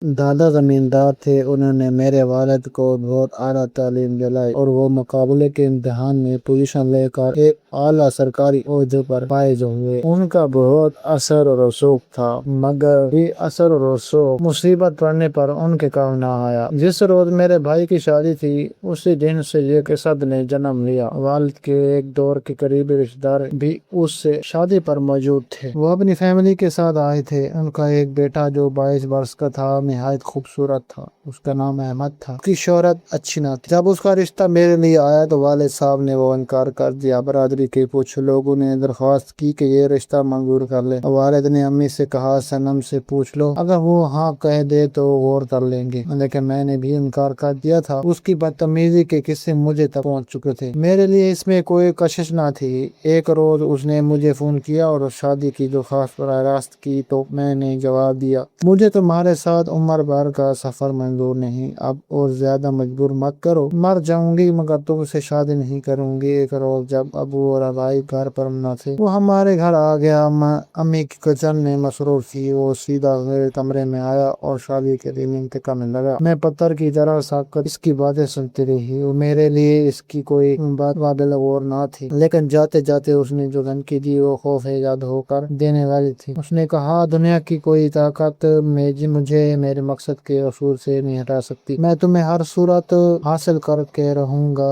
दादा जमींदार थे। उन्होंने मेरे वालिद को बहुत आला तालीम दिलाई और वो मुकाबले के इम्तिहान में पोजीशन लेकर एक आला सरकारी ओहदे पर फाइज हुए। उनका बहुत असर और रसूख था, मगर ये असर और रसूख मुसीबत पड़ने पर उनके काम न आया। जिस रोज मेरे भाई की शादी थी, उसी दिन से ये किस्सा ने जन्म लिया। वालिद के एक दौर के करीबी रिश्तेदार भी उससे शादी पर मौजूद थे। वो अपनी फैमिली के साथ आए थे। उनका एक बेटा जो 22 वर्ष का था, निहायत खूबसूरत था। उसका नाम अहमद था। उसकी शोहरत अच्छी न थी। जब उसका रिश्ता मेरे लिए आया तो वालिद साहब ने वो इनकार कर दिया। बरादरी के कुछ लोगों ने दरख्वास्त की कि ये रिश्ता मंजूर कर ले। वालिद ने अम्मी से कहा, सनम से पूछ लो, अगर वो हाँ कह दे तो गौर कर लेंगे। लेकिन मैंने भी इनकार कर दिया था। उसकी बदतमीजी के किस्से मुझे तक पहुंच चुके थे। मेरे लिए इसमें कोई कशिश न थी। एक रोज उसने मुझे फोन किया और शादी की दरख्वास्त बराह रास्त की तो मैंने जवाब दिया, मुझे तुम्हारे साथ उम्र भर का सफर मंजूर नहीं। अब और ज्यादा मजबूर मत करो। मर जाऊंगी मगर तुमसे शादी नहीं करूंगी। एक रोज जब अबू और भाई घर पर न थे, वो हमारे घर आ गया। अम्मी की किचन में मसरूफ थी। वो सीधा मेरे कमरे में आया और शादी के दिन इंतकाम में लगा। मैं पत्थर की तरह साकर इसकी बातें सुनती रही। वो मेरे लिए इसकी कोई बात काबिल गौर न थी, लेकिन जाते जाते उसने जो धमकी दी वो खौफ इजाद होकर देने वाली थी। उसने कहा, दुनिया की कोई ताकत मुझे मेरे मकसद के असूल से नहीं हटा सकती। मैं तुम्हें हर सूरत हासिल करके रहूंगा।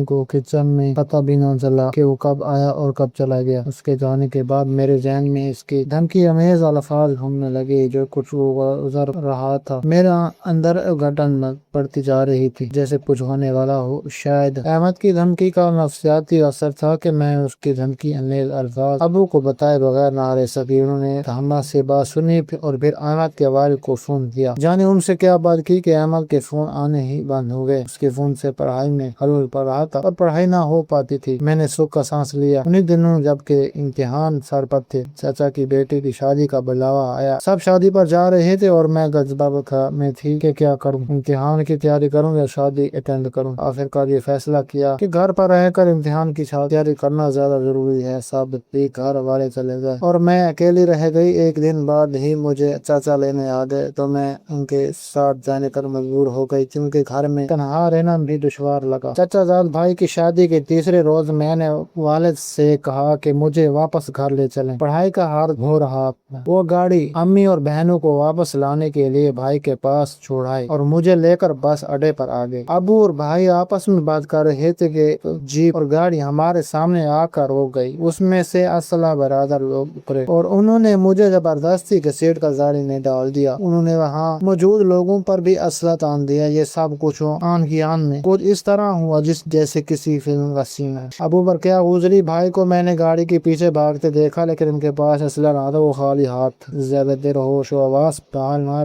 को किचन में पता भी न चला कि वो कब आया और कब चला गया। उसके जाने के बाद मेरे जहन में इसके धमकी अमेज अल्फाज घूमने लगे। जो कुछ वो गुजर रहा था, मेरा अंदर घटन पड़ती जा रही थी, जैसे कुछ होने वाला हो। शायद अहमद की धमकी का नफ्सियाती असर था कि मैं उसकी धमकी अमेज अल्फाज अबू को बताए बगैर ना रह सकी। उन्होंने अहमद से बात सुनी और फिर अहमद के वालिद को फोन किया। जाने उनसे क्या बात की कि अहमद के फोन आने ही बंद हो गए। उसके फोन से पढ़ाई में खलल पड़ रहा था और पढ़ाई ना हो पाती थी। मैंने सुख का सांस लिया। उन्हीं दिनों जबकि इम्तिहान सर पर थे, चाचा की बेटी की शादी का बुलावा आया। सब शादी पर जा रहे थे और मैं गजबा में थी कि क्या करूं, इम्तिहान की तैयारी करूं या शादी अटेंड करूं। आखिरकार ये फैसला किया कि घर पर रहकर इम्तिहान की तैयारी करना ज्यादा जरूरी है। सब घर वाले चले गए और मैं अकेली रह गई। एक दिन बाद ही मुझे चाचा लेने आ गए तो मैं उनके साथ जाने पर मजबूर हो गई, क्योंकि घर में तन्हा रहना भी दुश्वार लगा। चाचा जान भाई की शादी के तीसरे रोज मैंने वालिद से कहा कि मुझे वापस घर ले चलें। पढ़ाई का हाथ हो रहा। वो गाड़ी अम्मी और बहनों को वापस लाने के लिए भाई के पास छोड़ाई और मुझे लेकर बस अड्डे पर आ गए। अबू और भाई आपस में बात कर रहे थे कि जीप और गाड़ी हमारे सामने आकर रोक गई। उसमें से असला बरादर लोग उतरे और उन्होंने मुझे जबरदस्ती घसीट कर गाड़ी में डाल दिया। उन्होंने वहाँ मौजूद लोगों पर भी असला तान दिया। ये सब कुछ आन की आन में कुछ इस तरह हुआ जैसे किसी फिल्म का सीन है। अबू पर क्या गुजरी भाई को मैंने गाड़ी के पीछे भागते देखा, लेकिन उनके पास असला ना था। वो खाली हाथ। ज्यादा देर होश आवाज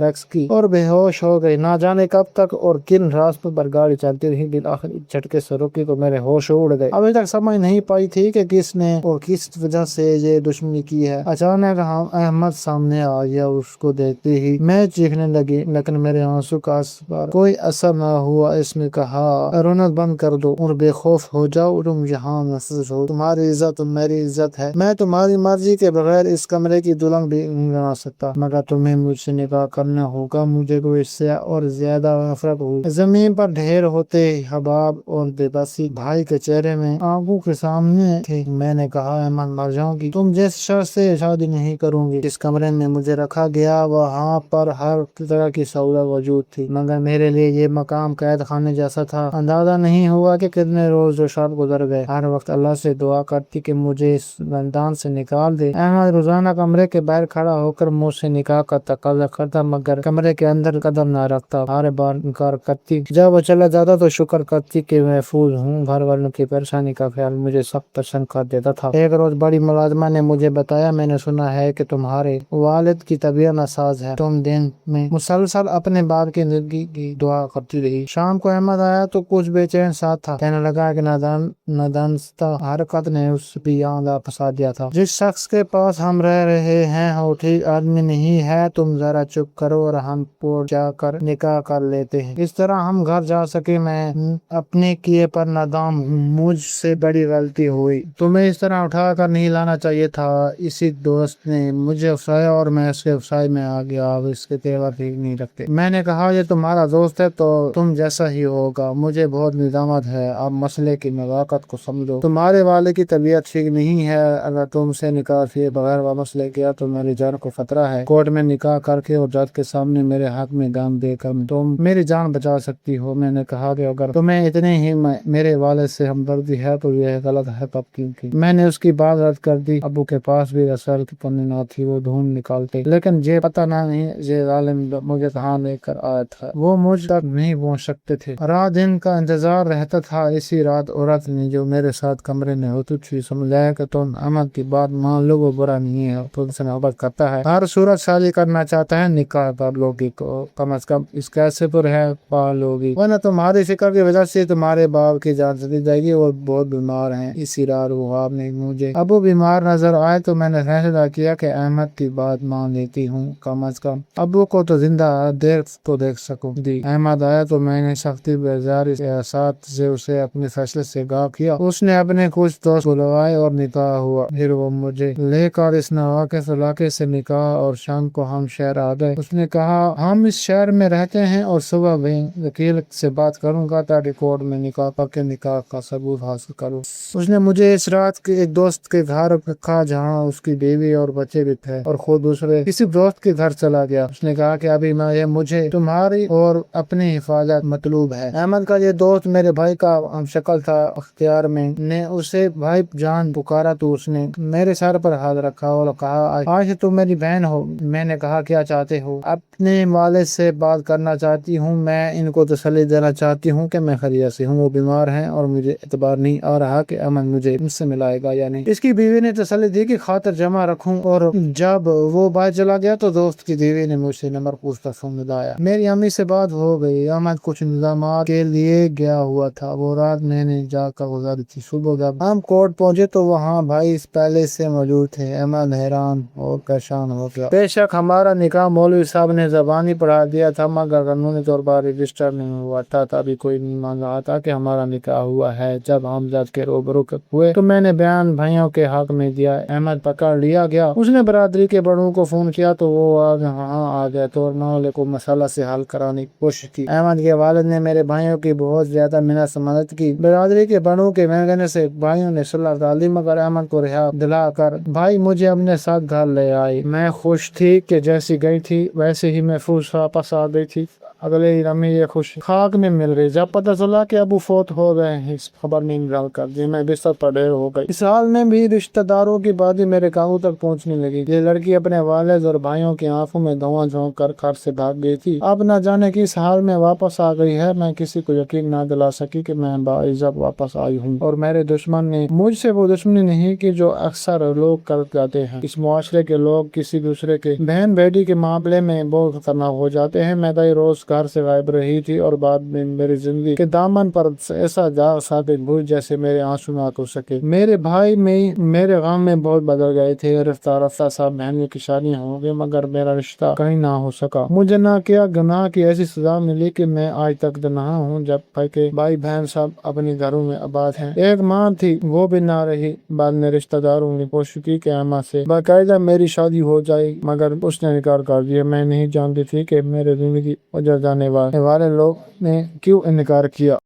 रक्स की और बेहोश हो गई। ना जाने कब तक और किन रास्तों पर गाड़ी चलती रही। बिल आखिर झटके से रुकी तो मेरे होश उड़ गए। अभी तक समझ नहीं पाई थी कि किसने और किस वजह से ये दुश्मनी की है। अचानक अहमद सामने आ गया। उसको देखते ही मैं चीखने लगी, लेकिन मेरे आंसू का पर कोई असर न हुआ। इसने कहा, रोना बंद कर दो और बेखौफ हो जाओ। तुम यहाँ महसूस हो, तुम्हारी इज्जत मेरी इज्जत है। मैं तुम्हारी मर्जी के बगैर इस कमरे की दुल्हन भी नहीं बना सकता, मगर तुम्हें मुझसे निकाह करना होगा। मुझे को इससे और ज्यादा नफरत हुई। जमीन पर ढेर होते हबाब और बेबसी भाई के चेहरे में आंखों के सामने थे। मैंने कहा, अहमद मर जाऊंगी, तुम जिस शख्स से शादी नहीं करूंगी। जिस कमरे में मुझे रखा गया वहाँ पर हर तरह की सहूलत मौजूद थी, मगर मेरे लिए ये मकाम कैद खाने जैसा था। अंदाजा नहीं हुआ कि कितने रोज जो शब गुजर गए। हर वक्त अल्लाह से दुआ करती कि मुझे इस बंदान से निकाल दे। अहमद रोजाना कमरे के बाहर खड़ा होकर मुझसे निकाह का तकाजा करता, मगर कमरे के अंदर कदम न रखता। हर बार इनकार करती। जब वो चला जाता तो शुक्र करती कि महफूज हूँ। घर वालों की परेशानी का ख्याल मुझे सब पसंद कर देता था। एक रोज बड़ी मुलाजमा ने मुझे बताया, मैंने सुना है कि तुम्हारे वालिद की तबीयत नासाज है। तुम दिन में मुसलसल अपने बाप की जिंदगी की दुआ करती रही। शाम को अहमद आया तो कुछ बेचैन साथ था। कहने लगा कि नादानस्ता حرکت نے اس بھی آنگا پھنسا دیا تھا۔ جس شخص کے پاس ہم رہ رہے ہیں وہ ٹھیک آدمی نہیں ہے، تم ذرا چپ کرو اور ہم پور جا کر نکاح کر لیتے ہیں، اس طرح ہم گھر جا سکے۔ میں اپنے کیے پر نادام ہوں، مجھ سے بڑی غلطی ہوئی، تمہیں اس طرح اٹھا کر نہیں لانا چاہیے تھا۔ اسی دوست نے مجھے افسایا اور میں اس کے افسائی میں آ گیا۔ اب اس کے تیور ٹھیک نہیں رکھتے۔ میں نے کہا یہ تمہارا دوست ہے تو تم جیسا ہی ہوگا، مجھے بہت ندامت ہے، اب مسئلے کی نزاکت کو سمجھو، تمہارے والد کی طبیعت ٹھیک نہیں ہے، اگر تم سے نکاح کیے بغیر واپس لے گیا تو میری جان کو خطرہ ہے، کورٹ میں نکاح کر کے اور جج کے سامنے میرے حق میں گام دے کر تم میری جان بچا سکتی ہو۔ میں نے کہا کہ اگر تمہیں اتنے ہی میرے والد سے ہمدردی ہے تو یہ غلط ہے، تب کیونکہ میں نے اس کی بات رد کر دی۔ ابو کے پاس بھی رسل کی پنی نہ تھی، وہ ڈھونڈ نکالتے، لیکن یہ پتہ نہیں یہ ظالم مجھے کہاں لے کر آیا تھا، وہ مجھ تک نہیں پہنچ سکتے تھے۔ رات دن کا انتظار رہتا تھا۔ اسی رات عورت نے جو میرے ساتھ کمرے میں ہوتی تھی سمجھایا کہ تم احمد کی بات مان لو، وہ برا نہیں ہے، تم سے محبت کرتا ہے، ہر صورت شادی کرنا چاہتا ہے، نکاح کر لوگی، کم از کم اس کیسے پر ہے پا لوگی، ورنہ تمہاری فکر کی وجہ سے تمہارے باپ کی جان چلی جائے گی، وہ بہت بیمار ہیں۔ اسی رات وہ آپ نے مجھے ابو بیمار نظر آئے تو میں نے فیصلہ کیا کہ احمد کی بات مان لیتی ہوں، کم از کم ابو کو تو زندہ دیکھ سکوں دی۔ احمد آیا تو میں نے سختی بیزاری کے ساتھ سے اسے اپنے فیصلے سے آگاہ کیا۔ اس نے اپنے کچھ دوست بلوائے اور نکاح ہوا، پھر وہ مجھے لے کر اس ناواقف علاقے سے نکاح اور شام کو ہم شہر آ گئے۔ اس نے کہا ہم اس شہر میں رہتے ہیں اور صبح وکیل سے بات کروں گا تاکہ کورٹ میں نکاح پکے نکاح کا ثبوت حاصل کروں۔ اس نے مجھے اس رات کے ایک دوست کے گھر رکھا جہاں اس کی بیوی اور بچے بھی تھے، اور خود دوسرے کسی دوست کے گھر چلا گیا۔ اس نے کہا کہ ابھی مجھے تمہاری اور اپنی حفاظت مطلوب ہے۔ احمد کا یہ دوست میرے بھائی کا ہم شکل تھا، اختیار میں نے اسے بھائی جان پکارا تو اس نے میرے سر پر ہاتھ رکھا اور کہا آج تم میری بہن ہو۔ میں نے کہا کیا چاہتے ہو؟ اپنے والد سے بات کرنا چاہتی ہوں، میں ان کو تسلی دینا چاہتی ہوں کہ میں خیریت سے ہوں، وہ بیمار ہیں اور مجھے اعتبار نہیں آ رہا کہ احمد مجھے ان سے ملائے گا یا نہیں۔ اس کی بیوی نے تسلی دی کہ خاطر جمع رکھوں، اور جب وہ باہر چلا گیا تو دوست کی بیوی نے مجھ سے نمبر پوچھ کر فون ملایا۔ میری امی سے بات ہو گئی، احمد کچھ انتظامات کے لیے گیا ہوا تھا، وہ رات میں نے جا کر گزاری تھی۔ صبح جب ہم کورٹ پہنچے تو وہاں بھائی پہلے سے موجود تھے۔ احمد حیران اور پریشان ہو گیا۔ بے شک ہمارا نکاح مولوی صاحب نے زبانی پڑھا دیا تھا، مگر قانونی طور پر رجسٹر نہیں ہوا تھا، تبھی کوئی نہیں مان رہا تھا کہ ہمارا نکاح ہوا ہے۔ جب ہم جج کے روبرو ہوئے تو میں نے بیان بھائیوں کے حق میں دیا۔ احمد پکڑ لیا گیا، اس نے برادری کے بڑوں کو فون کیا تو وہ وہاں آ گئے تو معاملے کو مسئلہ سے حل کرانے کی کوشش کی۔ احمد کے والد نے میرے بھائیوں کی بہت زیادہ محنت سے مدد کی، برادری کے بڑوں کے مانگنے سے بھائیوں نے صلح ڈالی، مگر احمد کو رہا دلا کر بھائی مجھے اپنے ساتھ گھر لے آئے۔ میں خوش تھی کہ جیسی گئی تھی ویسے ہی محفوظ واپس آ گئی تھی۔ اگلے ہی لمحے یہ خوش خاک میں مل رہی جب پتہ چلا کہ ابو فوت ہو گئے ہیں۔ اس خبر نہیں ڈال کر جی میں بستر پر ڈھیر ہو گئی۔ اس حال میں بھی رشتہ داروں کی باتیں میرے کانوں تک پہنچنے لگی۔ یہ لڑکی اپنے والد اور بھائیوں کی آنکھوں میں دھواں جھونک کر گھر سے بھاگ گئی تھی، اب نہ جانے کس حال میں واپس آ گئی ہے۔ میں کسی کو یقین نہ دلا سکی کہ میں باعزت واپس آئی ہوں، اور میرے دشمن نے مجھ سے وہ دشمنی نہیں کی جو اکثر لوگ کر جاتے ہیں۔ اس معاشرے کے لوگ کسی دوسرے کے بہن بیٹی کے معاملے میں بہت خطرناک ہو جاتے ہیں۔ میں کئی روز گھر سے غائب رہی تھی اور بعد میں میری زندگی کے دامن پر ایسا جا ثابت ہوئی جیسے میرے آنسو نہ رک سکے۔ میرے بھائی میرے غم میں بہت بدل گئے تھے۔ رفتہ رفتہ سب بہنوں کی شادیاں ہو گئی، مگر میرا رشتہ کہیں نہ ہو سکا۔ مجھے نہ کیا گناہ کی ایسی سزا ملی کہ میں آج تک تنہا ہوں، جب کہ بھائی بہن سب اپنی گھروں میں آباد ہیں۔ ایک ماں تھی، وہ بھی نہ رہی۔ بعد میں رشتہ داروں نے کوشش کی کہ احمد سے باقاعدہ میری شادی ہو جائے، مگر اس نے انکار کر دیا۔ میں نہیں جانتی تھی کہ میرے زندگی اجڑ جانے والے لوگ نے کیوں انکار کیا۔